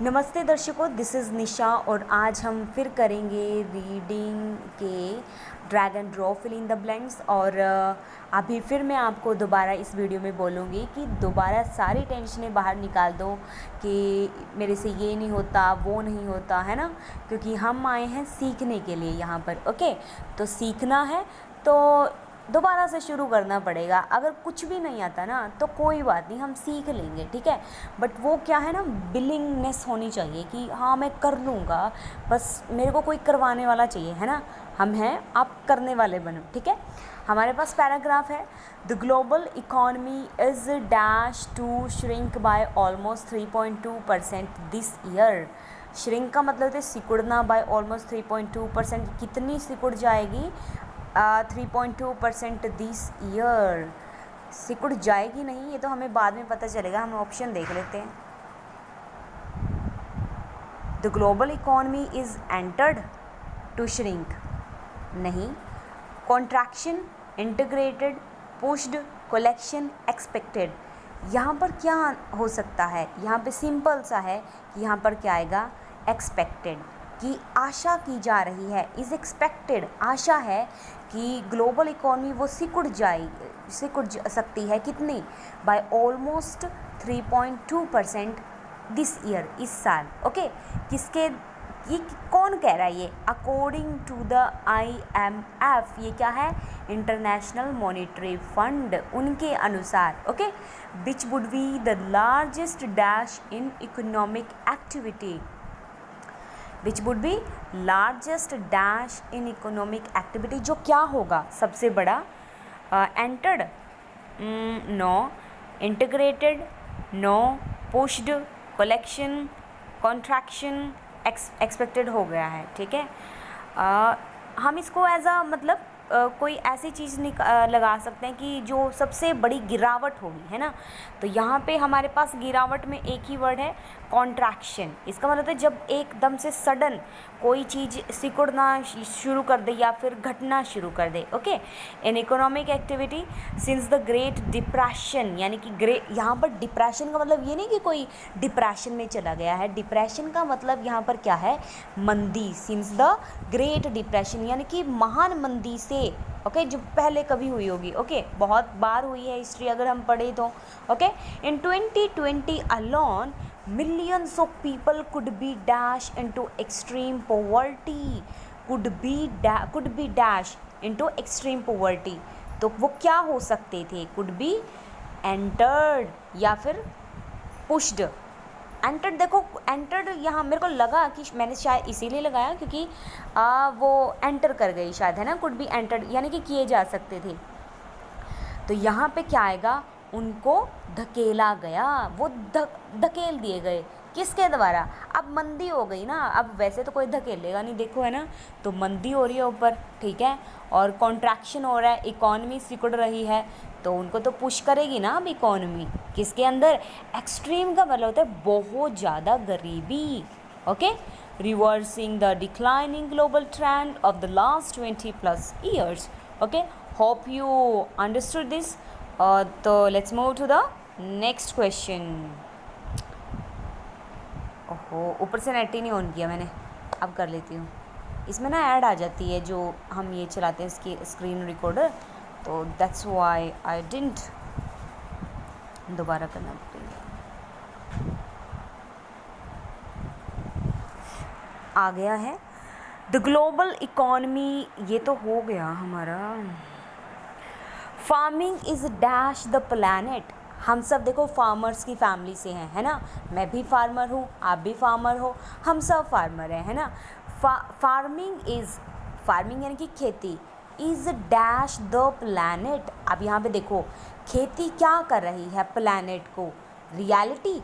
नमस्ते दर्शकों, this is निशा और आज हम फिर करेंगे रीडिंग के drag and drop fill in the blanks. और अभी फिर मैं आपको दोबारा इस वीडियो में बोलूँगी कि दोबारा सारी टेंशनें बाहर निकाल दो कि मेरे से ये नहीं होता, वो नहीं होता, है ना। क्योंकि हम आए हैं सीखने के लिए यहाँ पर। ओके, तो सीखना है तो दोबारा से शुरू करना पड़ेगा। अगर कुछ भी नहीं आता ना तो कोई बात नहीं, हम सीख लेंगे, ठीक है। बट वो क्या है ना, विलिंगनेस होनी चाहिए कि हाँ मैं कर लूँगा, बस मेरे को कोई करवाने वाला चाहिए, है ना। हम हैं, आप करने वाले बनो, ठीक है। हमारे पास पैराग्राफ है, the global economy is dash to shrink by almost 3.2% this year. Shrink का मतलब है सिकुड़ना, बाय ऑलमोस्ट 3.2%। कितनी सिकुड़ जाएगी? 3.2% दिस ईयर। सिकुड़ जाएगी नहीं, ये तो हमें बाद में पता चलेगा। हम ऑप्शन देख लेते हैं। The global economy is entered to shrink, नहीं। Contraction, integrated, pushed, collection, expected. यहाँ पर क्या हो सकता है? यहाँ पे सिंपल सा है कि यहाँ पर क्या आएगा? एक्सपेक्टेड, कि आशा की जा रही है। इज़ एक्सपेक्टेड, आशा है कि ग्लोबल इकॉनमी वो सिकुड़ सकती है। कितनी? बाय ऑलमोस्ट 3.2% दिस ईयर, इस साल। ओके, किसके, ये कौन कह रहा है? ये अकॉर्डिंग टू द IMF, ये क्या है? इंटरनेशनल मॉनेटरी फंड, उनके अनुसार। Okay, which would be the largest dash in economic activity, which would be largest dash in economic activity, जो क्या होगा सबसे बड़ा? Entered, no. Integrated, no. Pushed, collection, contraction, expected हो गया है, ठीक है। हम इसको एज अ मतलब कोई ऐसी चीज़ लगा सकते हैं कि जो सबसे बड़ी गिरावट होगी, है ना। तो यहाँ पे हमारे पास गिरावट में एक ही वर्ड है, कॉन्ट्रैक्शन। इसका मतलब है जब एकदम से सडन कोई चीज़ सिकुड़ना शुरू कर दे या फिर घटना शुरू कर दे। Okay, in economic activity since the great depression, यानी कि यहाँ पर डिप्रेशन का मतलब ये नहीं कि कोई डिप्रेशन में चला गया है। डिप्रेशन का मतलब यहाँ पर क्या है? मंदी। सिंस द ग्रेट डिप्रेशन, यानी कि महान मंदी से। ओके, जो पहले कभी हुई होगी। ओके, बहुत बार हुई है हिस्ट्री अगर हम पढ़े तो। Okay, in 2020 alone millions of people could be dash into extreme poverty, could be dash into extreme poverty। तो वो क्या हो सकते थे? could be entered या फिर pushed। एंटर्ड, देखो एंटर्ड यहाँ मेरे को लगा कि मैंने शायद इसीलिए लगाया क्योंकि वो एंटर कर गई शायद, है ना। कुड बी एंटर्ड यानी कि किए जा सकते थे। तो यहाँ पे क्या आएगा? उनको धकेला गया, वो धकेल दिए गए। किसके द्वारा? अब मंदी हो गई ना, अब वैसे तो कोई धकेलेगा नहीं, देखो, है ना। तो मंदी हो रही है ऊपर, ठीक है, और कॉन्ट्रैक्शन हो रहा है, इकॉनमी सिकुड़ रही है, तो उनको तो पुश करेगी ना अब इकॉनमी। किसके अंदर? एक्सट्रीम का मतलब होता है बहुत ज़्यादा गरीबी। Okay, reversing the declining global trend of the last 20+ years. Okay, hope you understood this. तो let's move to the next question. ओहो, ऊपर से नेट ही नहीं ऑन किया मैंने, अब कर लेती हूँ। इसमें ना ऐड आ जाती है जो हम ये चलाते हैं इसकी स्क्रीन रिकॉर्डर, तो दैट्स व्हाई आई डिडंट, दोबारा करना पड़ेगा। आ गया है द ग्लोबल इकॉनमी, ये तो हो गया हमारा। Farming is dash the planet. हम सब देखो फार्मर्स की फैमिली से हैं, है ना। मैं भी फार्मर हूँ, आप भी फार्मर हो, हम सब फार्मर हैं, है ना। फार्मिंग यानी कि खेती, इज़ डैश द प्लैनेट। अब यहाँ पे देखो खेती क्या कर रही है प्लैनेट को? Reality,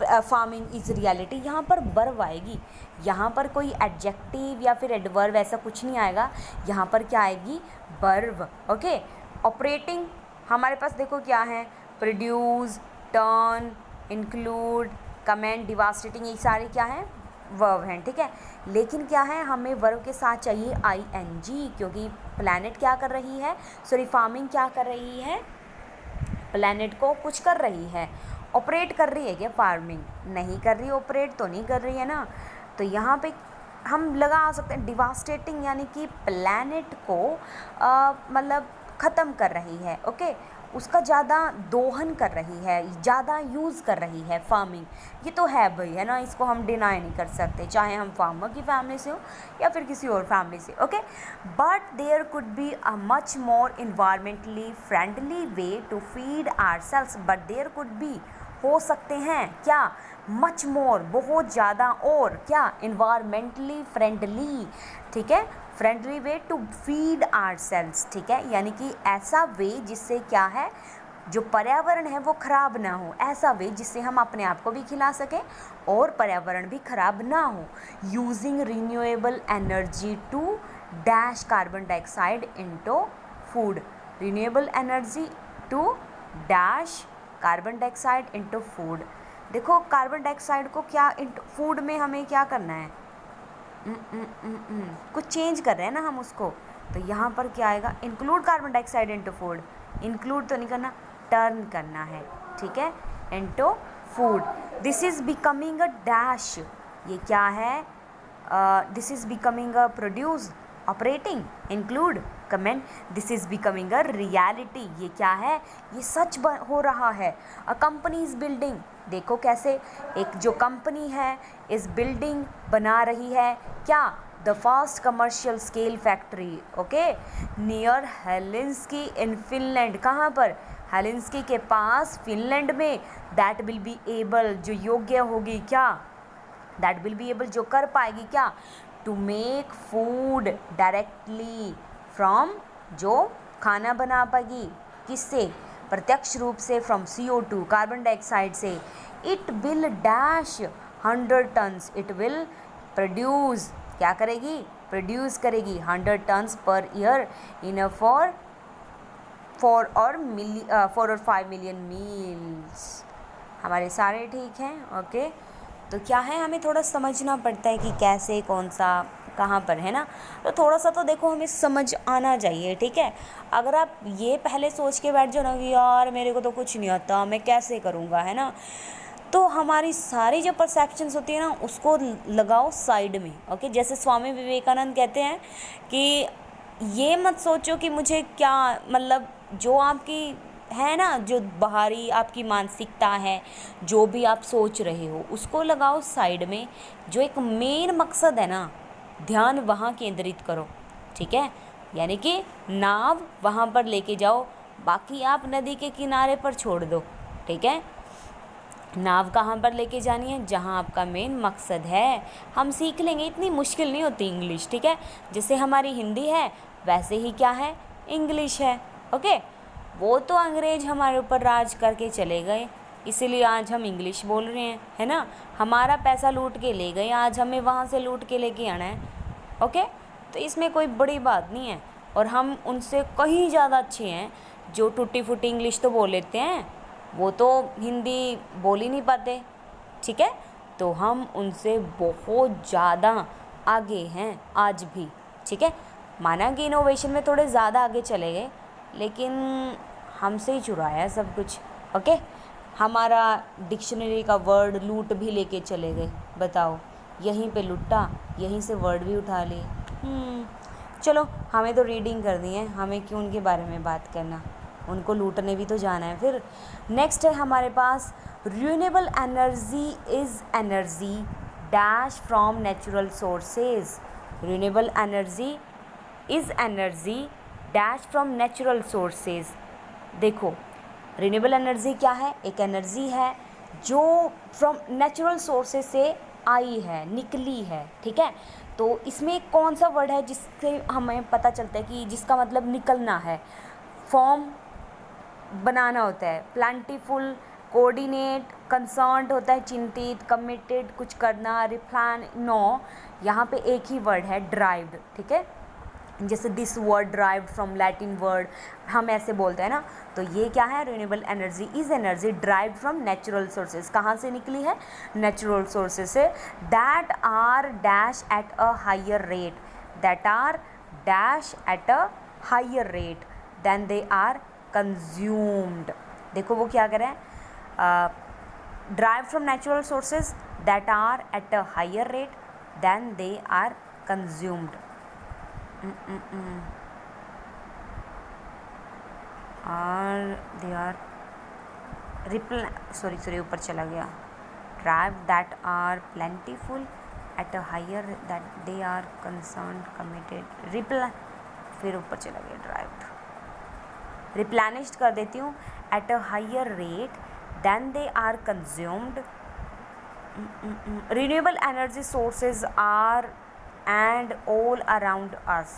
farming is reality. यहाँ पर वर्ब आएगी, यहाँ पर कोई एडजेक्टिव या फिर एडवर्ब ऐसा कुछ नहीं आएगा। यहाँ पर क्या आएगी? वर्ब। ओके, ऑपरेटिंग हमारे पास देखो क्या है? Produce, turn, include, comment, devastating, ये सारे क्या हैं? वर्ब हैं, ठीक है। लेकिन क्या है, हमें वर्ब के साथ चाहिए ING, क्योंकि प्लैनेट क्या कर रही है? फार्मिंग क्या कर रही है? प्लैनेट को कुछ कर रही है। ऑपरेट कर रही है क्या फार्मिंग? नहीं कर रही, ऑपरेट तो नहीं कर रही है ना। तो यहाँ पे हम लगा सकते हैं डिवास्टेटिंग, यानी कि प्लैनेट को मतलब ख़त्म कर रही है, ओके, उसका ज़्यादा दोहन कर रही है, ज़्यादा यूज़ कर रही है फार्मिंग। ये तो है भाई, है ना, इसको हम डिनाई नहीं कर सकते, चाहे हम फार्मर की फैमिली से हो या फिर किसी और फैमिली से, okay. But there could be a much more environmentally friendly way to feed ourselves, but there could be, हो सकते हैं क्या, मच मोर, बहुत ज़्यादा, और क्या, इन्वायरमेंटली फ्रेंडली, ठीक है, friendly way to feed ourselves, ठीक है, यानी कि ऐसा वे जिससे क्या है, जो पर्यावरण है वो ख़राब ना हो, ऐसा वे जिससे हम अपने आप को भी खिला सकें और पर्यावरण भी ख़राब ना हो। Using renewable energy to dash carbon dioxide into food, renewable energy to dash carbon dioxide into food. देखो कार्बन डाइऑक्साइड को क्या फूड में हमें क्या करना है, कुछ चेंज कर रहे हैं ना हम उसको, तो यहाँ पर क्या आएगा, include carbon dioxide into food, include तो नहीं करना, टर्न करना है, ठीक है, into food. This is becoming a dash, ये क्या है, this is becoming a produce, operating, include, comment, this is becoming a reality, ये क्या है, ये सच हो रहा है। अ कंपनी इज़ बिल्डिंग, देखो कैसे एक जो कंपनी है इस बिल्डिंग बना रही है, क्या, the first commercial scale factory, okay, near Helsinki in Finland, कहाँ पर, हेलिंस्की के पास फिनलैंड में, दैट विल बी एबल, जो योग्य होगी, क्या, दैट विल बी एबल, जो कर पाएगी, क्या, to make food directly from, जो खाना बना पाएगी, किससे, प्रत्यक्ष रूप से, फ्रॉम CO2 कार्बन डाइऑक्साइड से। It will dash 100 tons, it will produce, क्या करेगी, प्रोड्यूस करेगी 100 turns per year, in for 4 और 5 मिलियन मील्स। हमारे सारे ठीक हैं, ओके। तो क्या है, हमें थोड़ा समझना पड़ता है कि कैसे, कौन सा, कहाँ पर, है ना, तो थोड़ा सा तो देखो हमें समझ आना चाहिए, ठीक है। अगर आप ये पहले सोच के बैठ जाओ ना कि यार मेरे को तो कुछ नहीं आता, मैं कैसे करूँगा, है ना, तो हमारी सारी जो परसेप्शंस होती है ना उसको लगाओ साइड में, ओके। जैसे स्वामी विवेकानंद कहते हैं कि ये मत सोचो कि मुझे क्या, मतलब जो आपकी है ना, जो बाहरी आपकी मानसिकता है, जो भी आप सोच रहे हो उसको लगाओ साइड में, जो एक मेन मकसद है ना, ध्यान वहाँ केंद्रित करो, ठीक है, यानी कि नाव वहाँ पर लेके जाओ, बाकी आप नदी के किनारे पर छोड़ दो, ठीक है। नाव कहाँ पर लेके जानी है, जहाँ आपका मेन मकसद है। हम सीख लेंगे, इतनी मुश्किल नहीं होती इंग्लिश, ठीक है, जैसे हमारी हिंदी है वैसे ही क्या है, इंग्लिश है, ओके। वो तो अंग्रेज हमारे ऊपर राज करके चले गए, इसीलिए आज हम इंग्लिश बोल रहे हैं, है ना, हमारा पैसा लूट के ले गए, आज हमें वहाँ से लूट के लेके आना है, ओके। तो इसमें कोई बड़ी बात नहीं है, और हम उनसे कहीं ज़्यादा अच्छे हैं, जो टूटी फूटी इंग्लिश तो बोल लेते हैं, वो तो हिंदी बोल ही नहीं पाते, ठीक है, तो हम उनसे बहुत ज़्यादा आगे हैं आज भी, ठीक है। माना कि इनोवेशन में थोड़े ज़्यादा आगे चले गए, लेकिन हमसे ही चुराया सब कुछ, ओके। हमारा डिक्शनरी का वर्ड लूट भी लेके चले गए, बताओ, यहीं पे लुट्टा, यहीं से वर्ड भी उठा लिए। चलो, हमें तो रीडिंग करनी है, हमें क्यों उनके बारे में बात करना, उनको लूटने भी तो जाना है। फिर नेक्स्ट है हमारे पास, renewable energy is energy dash from natural sources, renewable energy is energy dash from natural sources. देखो रिन्यूएबल एनर्जी क्या है, एक एनर्जी है जो फ्रॉम नेचुरल सोर्सेज से आई है, निकली है, ठीक है। तो इसमें कौन सा वर्ड है जिससे हमें पता चलता है कि जिसका मतलब निकलना है, फॉर्म बनाना होता है, प्लांटीफुल, कोऑर्डिनेट, कंसर्न्ड होता है चिंतित, कमिटेड कुछ करना, रिप्लान, नो, यहाँ पे एक ही वर्ड है ड्राइव्ड, ठीक है। जैसे this word derived from Latin word, हम ऐसे बोलते हैं ना, तो ये क्या है, renewable energy is energy derived from natural sources, कहाँ से निकली है, नेचुरल सोर्सेज से, that are dash at a higher rate, that are dash at a higher rate than they are consumed. देखो वो क्या करें, derived from natural sources that are at a higher rate than they are consumed. और they are ऊपर चला गया. Derived that are plentiful at a higher that they are concerned committed. फिर ऊपर चला गया derived. Replenished कर देती हूँ. At a higher rate than they are consumed. Renewable energy sources are and all around us.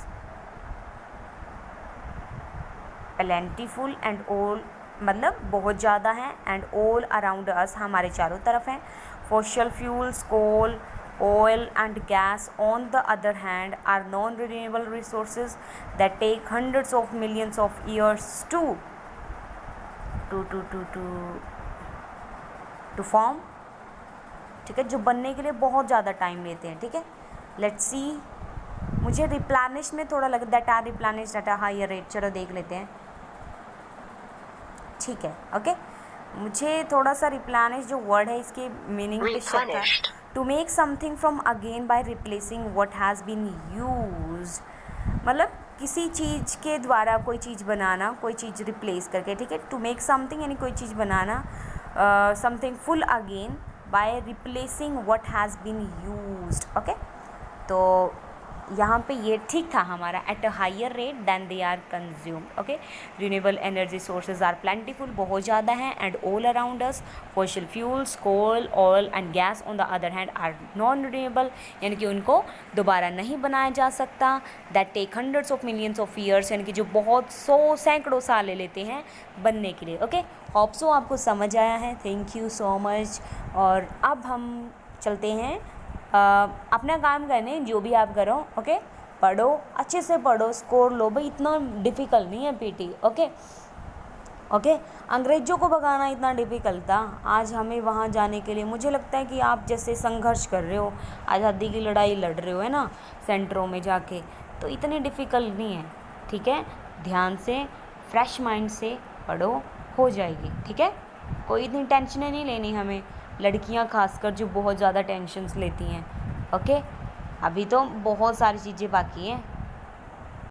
Plentiful and all मतलब बहुत ज़्यादा हैं. And all around us हमारे चारों तरफ हैं. Fossil fuels, coal, oil and gas on the other hand are non-renewable resources that take hundreds of millions of years to form. ठीक है, जो बनने के लिए बहुत ज़्यादा टाइम लेते हैं. ठीक है, लेट्स सी. मुझे रिप्लेनिश में थोड़ा लग that are replenish at a higher rate. चलो देख लेते हैं. ठीक है, ओके. मुझे थोड़ा सा रिप्लेनिश जो वर्ड है इसके मीनिंग पे शक है. To make something from again by replacing what has been used. मतलब किसी चीज़ के द्वारा कोई चीज़ बनाना, कोई चीज़ रिप्लेस करके. ठीक है, टू मेक समथिंग यानी कोई चीज़ बनाना, something full again by replacing what has been used. Okay, तो यहाँ पे ये ठीक था हमारा. At a higher rate than they are consumed. Okay, renewable energy sources are plentiful, बहुत ज़्यादा हैं. And all around us. Fossil fuels, coal, oil and gas on the other hand are non renewable, यानी कि उनको दोबारा नहीं बनाया जा सकता. That take hundreds of millions of years, यानी कि जो बहुत सैकड़ों साल ले लेते हैं बनने के लिए. ओके, होप सो आपको समझ आया है. Thank you so much. और अब हम चलते हैं अपना काम करने. जो भी आप करो, ओके, पढ़ो अच्छे से, पढ़ो, स्कोर लो भाई. इतना डिफ़िकल्ट नहीं है पीटी. ओके ओके, अंग्रेज़ों को भगाना इतना डिफ़िकल्ट था. आज हमें वहाँ जाने के लिए मुझे लगता है कि आप जैसे संघर्ष कर रहे हो, आज़ादी की लड़ाई लड़ रहे हो, है ना, सेंटरों में जाके, तो इतनी डिफ़िकल्ट नहीं है. ठीक है, ध्यान से फ्रेश माइंड से पढ़ो, हो जाएगी. ठीक है, कोई इतनी टेंशनें नहीं लेनी हमें. लड़कियां खासकर जो बहुत ज़्यादा टेंशन्स लेती हैं. ओके, अभी तो बहुत सारी चीज़ें बाकी हैं.